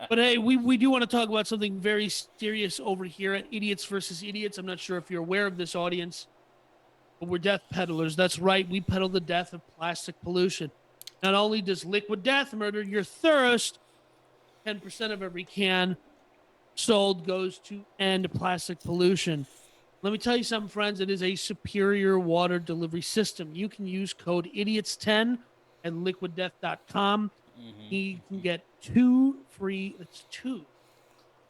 But hey, we do want to talk about something very serious over here at Idiots versus Idiots. I'm not sure if you're aware of this audience, but we're death peddlers. That's right. We peddle the death of plastic pollution. Not only does liquid death murder your thirst, 10% of every can sold goes to end plastic pollution. Let me tell you something, friends. It is a superior water delivery system. You can use code IDIOTS10 at liquiddeath.com. You can get two free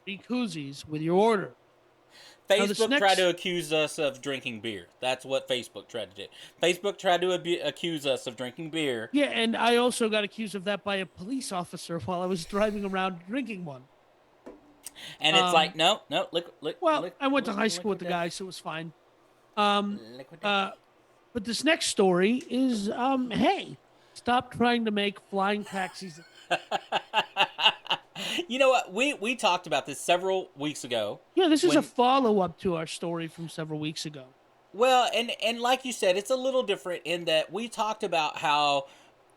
koozies with your order. Now, this Facebook tried next, to accuse us of drinking beer. That's what Facebook tried to do. Facebook tried to accuse us of drinking beer. yeah, and I also got accused of that by a police officer while I was driving around drinking one. And it's like, Um, no, no, well, I went to high school with liquid the death. guy, so it was fine. Um, Liquid death. but this next story is, hey, stop trying to make flying taxis. You know what? We talked about this several weeks ago. Yeah, this is a When follow up to our story from several weeks ago. well, and like you said, it's a little different in that we talked about how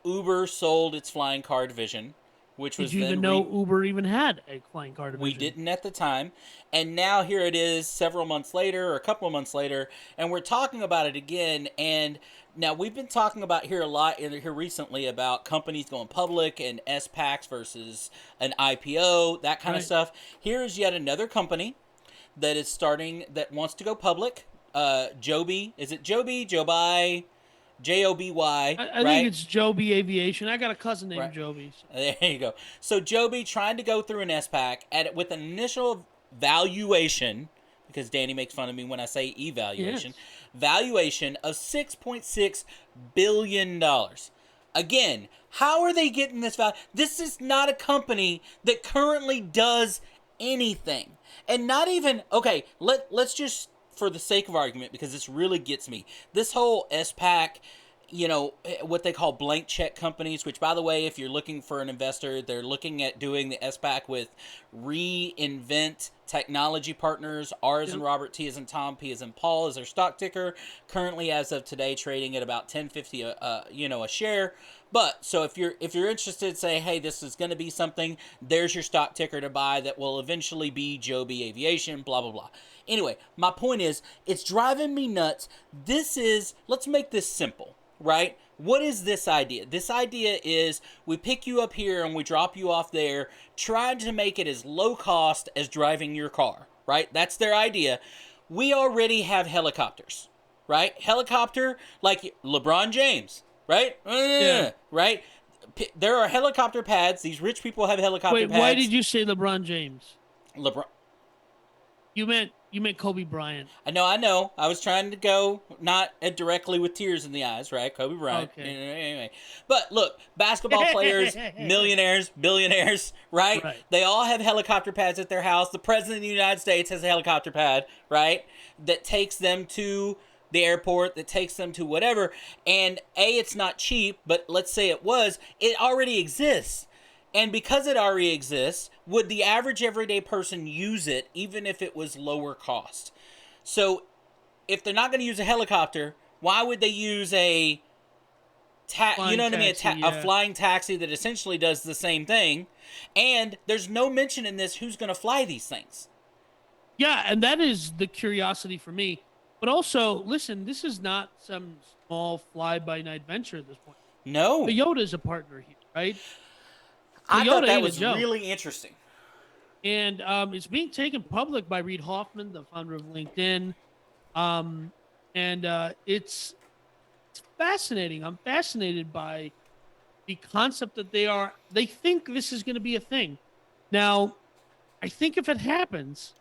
Uber sold its flying car division, which Did was you even then know Uber even had a flying car we division? didn't at the time, and now here it is several months later or a couple of months later, and we're talking about it again. And now we've been talking about here a lot here recently about companies going public and SPACs versus an IPO, that kind of Right. stuff. Here is yet another company that is starting that wants to go public. Joby, is it Joby? Joby, Joby, I think right? it's Joby Aviation. I got a cousin named Right. Joby. So. There you go. So Joby trying to go through an SPAC with an initial valuation, because Danny makes fun of me when I say evaluation, Yes. valuation of $6.6 billion. Again, how are they getting this value? This is not a company that currently does anything. And not even, okay, let's just, for the sake of argument, because this really gets me, this whole SPAC, what they call blank check companies, which, by the way, if you're looking for an investor, they're looking at doing the SPAC with Reinvent Technology Partners. R as in Yep. Robert, T as in Tom, P as in Paul is their stock ticker. Currently, as of today, trading at about $10.50 a share. But so if you're interested, say, hey, this is going to be something, there's your stock ticker to buy that will eventually be Joby Aviation, blah, blah, blah. Anyway, my point is, it's driving me nuts. Let's make this simple, right? What is this idea? This idea is we pick you up here and we drop you off there, trying to make it as low cost as driving your car, right? That's their idea. We already have helicopters, right? Helicopter, like LeBron James, right? Yeah. Right? There are helicopter pads. These rich people have helicopter Wait, pads. why did you say LeBron James? LeBron. You meant Kobe Bryant. I know. I was trying to go not directly with tears in the eyes, right? Kobe Bryant. Okay. Anyway. But look, basketball players, millionaires, billionaires, right? Right. They all have helicopter pads at their house. The president of the United States has a helicopter pad, right? That takes them to the airport, that takes them to whatever. And it's not cheap, but let's say it already exists. And because it already exists, would the average everyday person use it even if it was lower cost? So if they're not going to use a helicopter, why would they use a Flying taxi, a yeah. flying taxi that essentially does the same thing? And there's no mention in this who's going to fly these things. Yeah, and that is the curiosity for me. But also, listen, this is not some small fly-by-night venture at this point. No. Toyota's a partner here, right? I thought Toyota that ain't a was joke. really interesting. And it's being taken public by Reid Hoffman, the founder of LinkedIn. And it's fascinating. I'm fascinated by the concept that they think this is going to be a thing. Now, I think if it happens,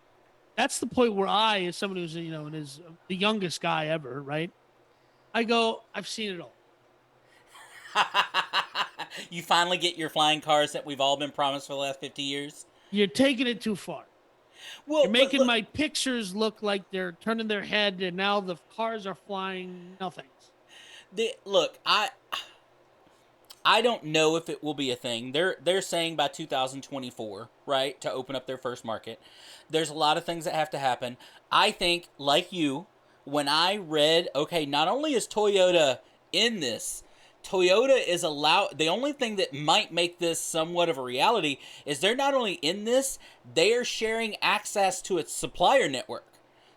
that's the point where I, as someone who's the youngest guy ever, right? I go, I've seen it all. You finally get your flying cars that we've all been promised for the last 50 years. You're taking it too far. Well, You're making look, my pictures look like they're turning their head, and now the cars are flying. No thanks. look, I don't know if it will be a thing. They're saying by 2024, right, to open up their first market. There's a lot of things that have to happen. I think, like you, when I read, okay, not only is Toyota in this, Toyota is allowed. The only thing that might make this somewhat of a reality is they're not only in this, they are sharing access to its supplier network.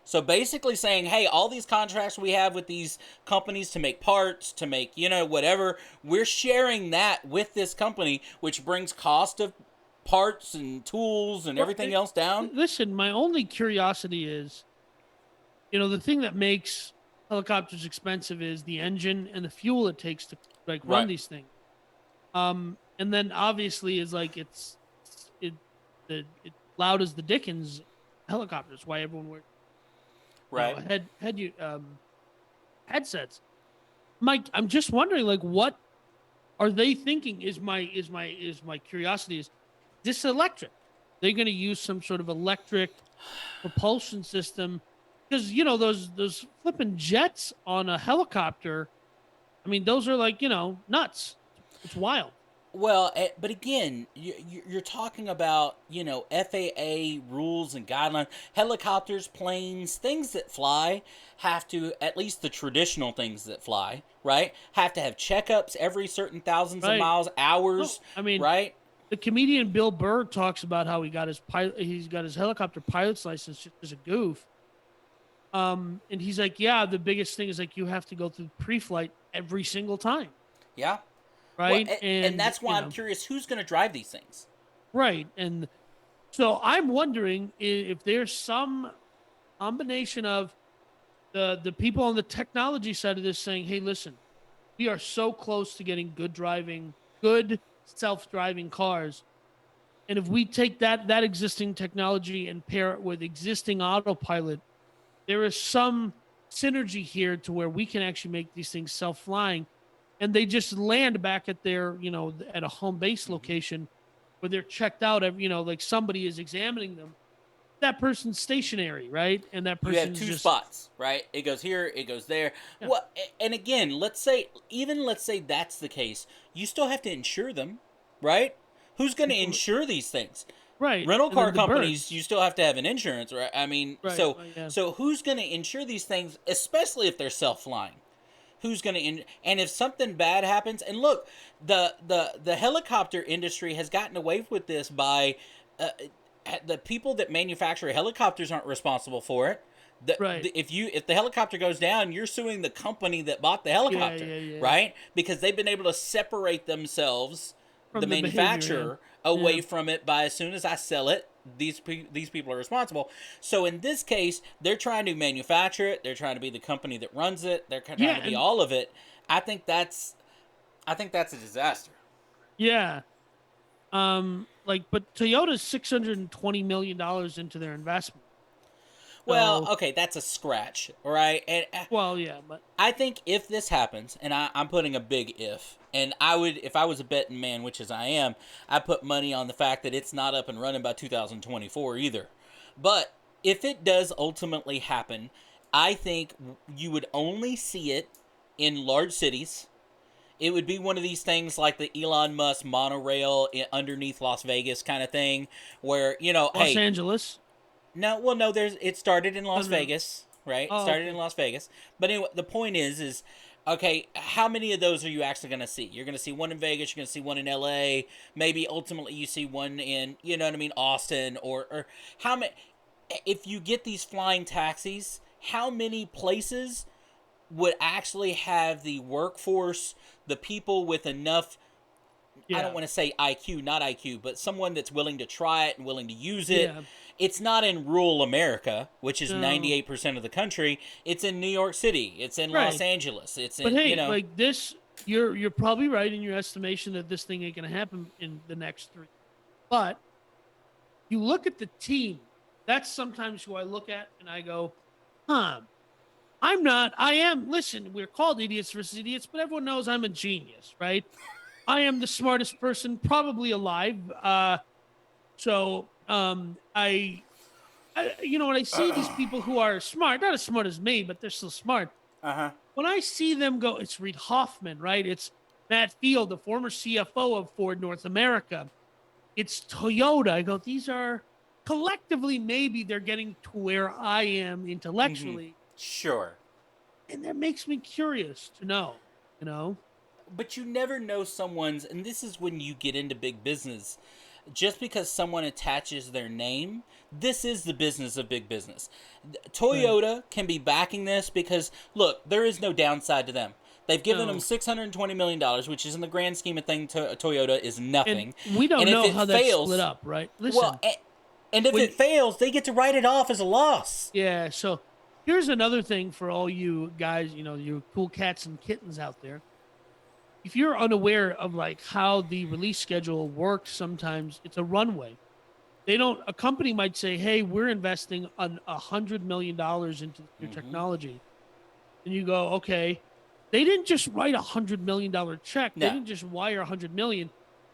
So basically saying, hey, all these contracts we have with these companies to make parts, to make, whatever, we're sharing that with this company, which brings cost of parts and tools and everything else down. Listen, my only curiosity is, the thing that makes helicopters expensive is the engine and the fuel it takes to run Right. these things. And then obviously is like it loud as the Dickens helicopters. Why everyone wears Right. headsets. Mike, I'm just wondering, like, what are they thinking? Is my curiosity is this electric? They're going to use some sort of electric propulsion system because those flipping jets on a helicopter. I mean, those are like nuts. It's wild. Well, but again, you're talking about, FAA rules and guidelines. Helicopters, planes, things that fly have to, at least the traditional things that fly, right, have to have checkups every certain thousands of Right. miles, hours, No, I mean, right? the comedian Bill Burr talks about how he's got his helicopter pilot's license just as a goof. And he's like, yeah, the biggest thing is like you have to go through pre-flight every single time, Yeah. Well, right? and that's why I'm curious who's going to drive these things. Right. And so I'm wondering if there's some combination of the people on the technology side of this saying, hey, listen, we are so close to getting good self-driving cars. And if we take that existing technology and pair it with existing autopilot, there is some synergy here to where we can actually make these things self-flying, and they just land back at their at a home base location where they're checked out like somebody is examining them. That person's stationary, right? And that You have person's two just spots, right? It goes here, it goes there. yeah. Well, and again, let's say that's the case, you still have to insure them, right? Who's going to insure these things? Right. Rental And car then the companies, birds. you still have to have an insurance, right? I mean, Right. so Yeah. so who's going to insure these things, especially if they're self-flying? Who's going to and if something bad happens, and look, the helicopter industry has gotten away with this by the people that manufacture helicopters aren't responsible for it. Right. If the helicopter goes down, you're suing the company that bought the helicopter, Yeah. right? Because they've been able to separate themselves, From the the behavior, manufacturer, yeah. away Yeah. from it. By as soon as I sell it, these people are responsible. So in this case, they're trying to manufacture it. They're trying to be the company that runs it. They're trying to be all of it. I think that's a disaster. Yeah. But Toyota's $620 million into their investment. Well, okay, that's a scratch, right? And well, yeah, but I think if this happens, and I'm putting a big if, and I would, if I was a betting man, which is I am, I put money on the fact that it's not up and running by 2024 either. But if it does ultimately happen, I think you would only see it in large cities. It would be one of these things like the Elon Musk monorail underneath Las Vegas kind of thing, where Los Angeles. No, well, no. It started in Las Vegas, right? Oh, started okay. in Las Vegas. But anyway, the point is, okay, how many of those are you actually going to see? You're going to see one in Vegas. You're going to see one in L.A. Maybe ultimately you see one in, Austin or how many? If you get these flying taxis, how many places would actually have the workforce, the people with enough? Yeah. I don't want to say IQ, not IQ, but someone that's willing to try it and willing to use it. Yeah. It's not in rural America, which is 98% of the country. It's in New York City. It's in Los Angeles. It's in, like this, you're probably right in your estimation that this thing ain't going to happen in the next 3. But you look at the team. That's sometimes who I look at and I go, I am, listen, we're called idiots versus idiots, but everyone knows I'm a genius, right? I am the smartest person probably alive. When I see these people who are smart, not as smart as me, but they're still smart. When I see them go, it's Reid Hoffman, right? It's Matt Field, the former CFO of Ford North America. It's Toyota. I go, these are collectively, maybe they're getting to where I am intellectually. Sure. And that makes me curious to know, but you never know someone's, and this is when you get into big business. Just because someone attaches their name, this is the business of big business. Right. Toyota can be backing this because, look, there is no downside to them. They've given them No. $620 million, which is in the grand scheme of things, Toyota is And nothing. we And don't if know it how that's split fails, up, right? well, Listen, and if when it fails, they get to write it off as a loss. yeah, so here's another thing for all you guys, you cool cats and kittens out there. If you're unaware of like how the release schedule works, sometimes it's a runway. They don't. A company might say, "Hey, we're investing $100 million into your Mm-hmm. technology," and you go, "Okay." They didn't just write $100 million check. They No. didn't just wire 100 million.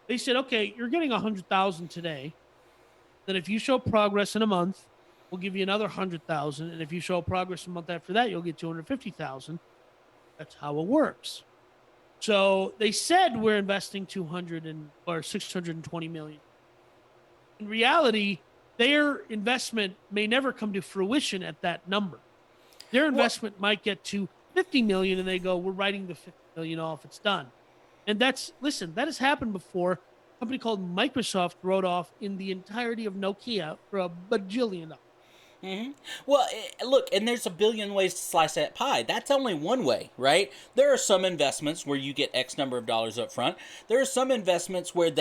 They said, "Okay, you're getting 100,000 today. Then if you show progress in a month, we'll give you another 100,000, and if you show progress a month after that, you'll get 250,000." That's how it works. So they said we're investing 200 or 620 million. In reality, their investment may never come to fruition at that number. Their Well, investment might get to 50 million and they go, "We're writing the 50 million off, it's done." And listen, that has happened before. A company called Microsoft wrote off in the entirety of Nokia for a bajillion dollars. Well, look, and there's a billion ways to slice that pie. That's only one way, right? There are some investments where you get X number of dollars up front. There are some investments where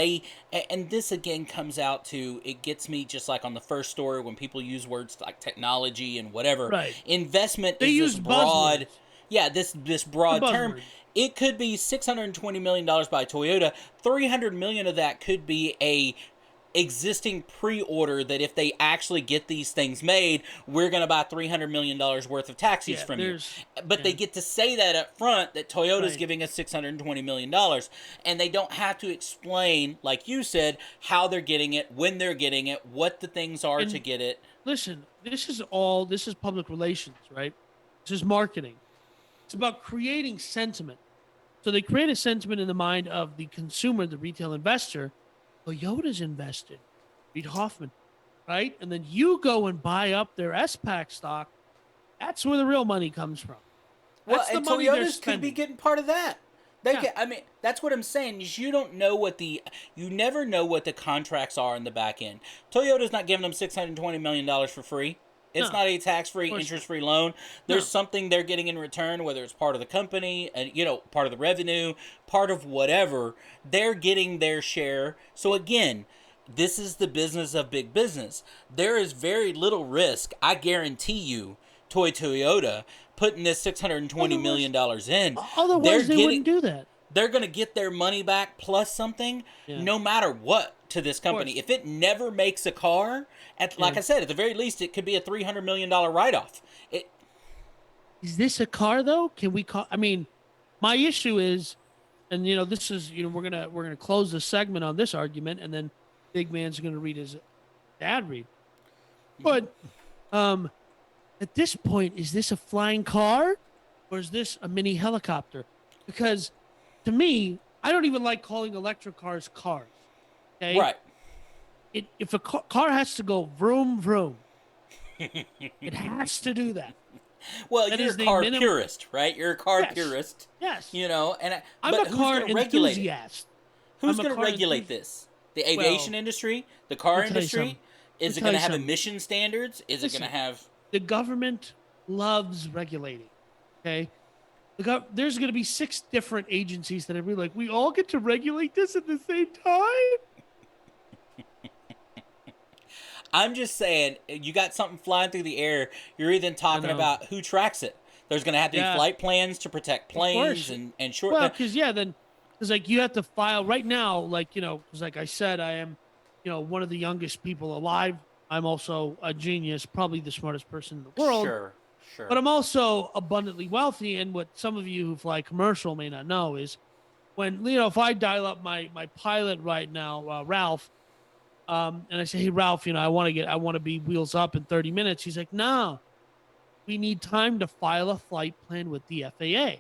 and this again comes out to, it gets me just like on the first story when people use words like technology and whatever. Right. Investment They is this use broad, buzzwords. yeah, this The broad term. buzzword. It could be $620 million by Toyota. 300 million of that could be a existing pre-order that if they actually get these things made, we're going to buy $300 million worth of taxis Yeah, from you. there's But they yeah, get to say that up front, that Toyota's right. giving us $620 million, and they don't have to explain, like you said, how they're getting it, when they're getting it, what the things are to And get it. listen, this is public relations, right? This is marketing. It's about creating sentiment. So they create a sentiment in the mind of the consumer, the retail investor. Toyota's invested. Reed Hoffman, right? And then you go and buy up their SPAC stock. That's where the real money comes from. Well, That's the and money they're Toyotas could be spending. getting part of that. They Yeah. get. I mean, that's what I'm saying. Is you don't know you never know what the contracts are in the back end. Toyota's not giving them $620 million for free. No, It's of not a tax-free, course not. interest-free loan. There's No. something they're getting in return, whether it's part of the company, and part of the revenue, part of whatever. They're getting their share. So again, this is the business of big business. There is very little risk. I guarantee you, Toyota putting this $620 Otherwise, million in, they're otherwise they getting wouldn't do that. they're going to get their money back plus something, Yeah. Of no matter what, to this company. course. If it never makes a car, like Yeah. I said, at the very least, it could be a $300 million write-off. Is this a car though? Can we call? I mean, my issue is, and this is, we're gonna close the segment on this argument, and then Big Man's gonna read his ad read. But um, at this point, is this a flying car or is this a mini helicopter? Because to me, I don't even like calling electric cars cars. Okay, Right. if a car has to go vroom vroom, it has to do that. Well, That you're is a the car minimum. purist, right? You're a car Yes, purist, yes. I'm but a who's car going to regulate it? enthusiast. Who's I'm a going to car regulate enthusiast. this? The aviation Well, industry? The let car me tell you industry? something. Let Is me it tell going to you have something. emission standards? Is it going to Listen, have... the government loves regulating. Okay, there's going to be 6 different agencies that are really like, we all get to regulate this at the same time. I'm just saying, you got something flying through the air. You're even I talking know. about who tracks it. There's going to have to be Yeah, flight plans to protect of planes course. and short. Well, because then because like you have to file right now, like because like I said, I am one of the youngest people alive. I'm also a genius, probably the smartest person in the world. Sure, But sure. I'm also abundantly wealthy. And what some of you who fly commercial may not know is when if I dial up my pilot right now, Ralph, and I say, "Hey, Ralph, I want to be wheels up in 30 minutes." He's like, "No, we need time to file a flight plan with the FAA."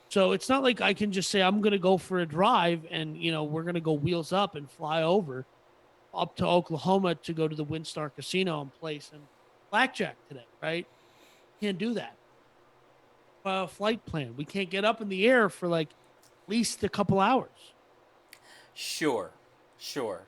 So it's not like I can just say I'm going to go for a drive and we're going to go wheels up and fly over up to Oklahoma to go to the Windstar Casino and play some blackjack today, right? Can't do that. File a flight plan. We can't get up in the air for like least a couple hours. Sure, sure.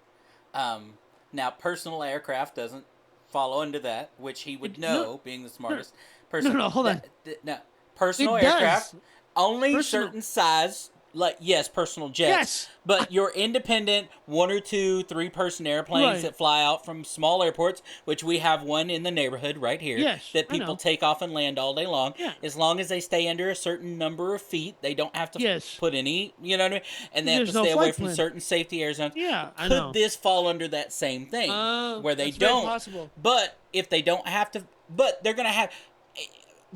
Um, Now, personal aircraft doesn't fall into that, which he would No, know, being the no, smartest person. no, hold on. No, personal It aircraft, does. only Personal. certain size, like, yes, personal jets, Yes. but your independent 1 or 2, 3-person airplanes Right. that fly out from small airports, which we have one in the neighborhood right here, Yes, that I people know. take off and land all day long. Yeah. As long as they stay under a certain number of feet, they don't have to Yes. put any, you know what I mean? And they have to There's no stay away flight from plan. certain safety air zones. Yeah, I Could know. this fall under that same thing? Where they That's very don't, possible. but if they don't have to, but they're going to have,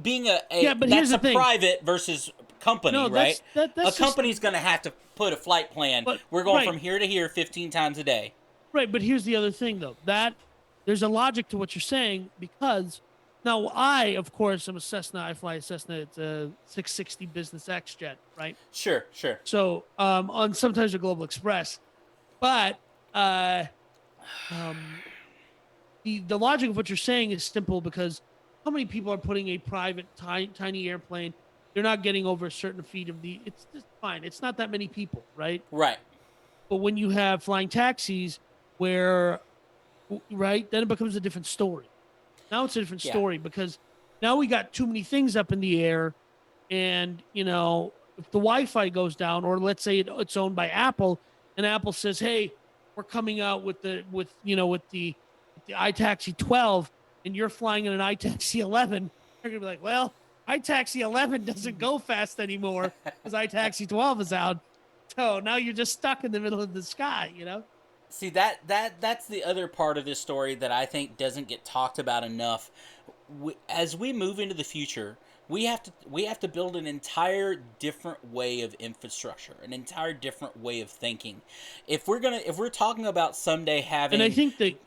being Yeah, but that's here's the a thing. private versus company, No, right? that's A just, company's going to have to put a flight plan. But- We're going right. from here to here 15 times a day. right. But here's the other thing, though. That there's a logic to what you're saying, because now I, of course, am a Cessna. I fly a Cessna. It's a 660 Business X jet, right? Sure, sure. So on sometimes a Global Express, but the logic of what you're saying is simple, because how many people are putting a private tiny airplane? They're not getting over a certain feet of the. It's just fine. It's not that many people, right? Right. But when you have flying taxis, where, right, then it becomes a different story. Now it's a different Yeah. story, because now we got too many things up in the air, and if the Wi-Fi goes down, or let's say it's owned by Apple, and Apple says, "Hey, we're coming out with the iTaxi 12, and you're flying in an iTaxi 11," they're gonna be like, "Well, iTaxi 11 doesn't go fast anymore because iTaxi 12 is out, so now you're just stuck in the middle of the sky." See, that's the other part of this story that I think doesn't get talked about enough. As we move into the future, we have to build an entire different way of infrastructure, an entire different way of thinking. If we're talking about someday having, And I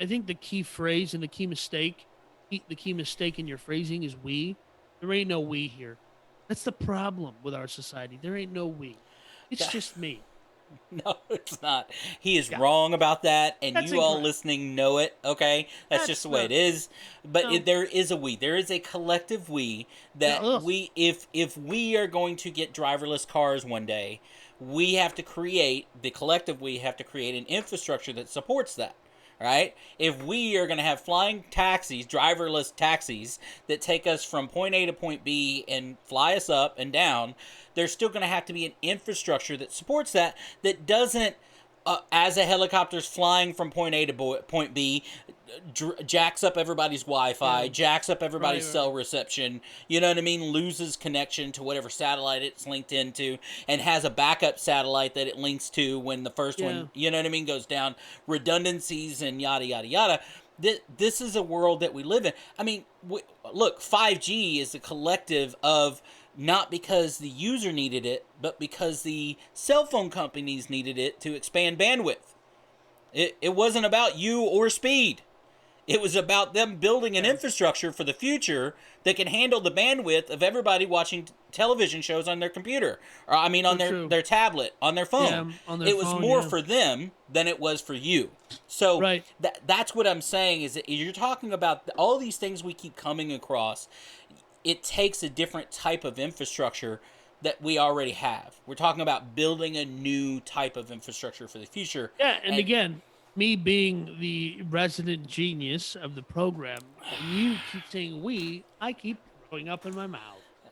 think the key phrase and the key mistake in your phrasing is "we." There ain't no "we" here. That's the problem with our society. There ain't no "we." It's just me. no, it's not. He is Yeah. wrong about that, and That's you all incorrect. listening know it. Okay, that's just the way it is. But No. there is a we. There is a collective we that Yeah, ugh. if we are going to get driverless cars one day, we have to create the collective. We have to create an infrastructure that supports that. Right? If we are going to have flying taxis, driverless taxis that take us from point A to point B and fly us up and down, there's still going to have to be an infrastructure that supports that doesn't, as a helicopter's flying from point A to point B, jacks up everybody's Wi-Fi, Yeah. jacks up everybody's Right. cell reception, you know what I mean, loses connection to whatever satellite it's linked into, and has a backup satellite that it links to when the first one, you know what I mean, goes down, redundancies and yada, yada, yada. This is a world that we live in. I mean, look, 5G is a collective of, not because the user needed it, but because the cell phone companies needed it to expand bandwidth. It wasn't about you or speed. It was about them building an infrastructure for the future that can handle the bandwidth of everybody watching television shows on their computer. Or, I mean, on their tablet, on their phone. Yeah, on their it was phone, more yeah. for them than it was for you. So Right. that's what I'm saying, is that you're talking about all these things we keep coming across. It takes a different type of infrastructure that we already have. We're talking about building a new type of infrastructure for the future. Yeah, and again, me being the resident genius of the program, when you keep saying "we," I keep throwing up in my mouth.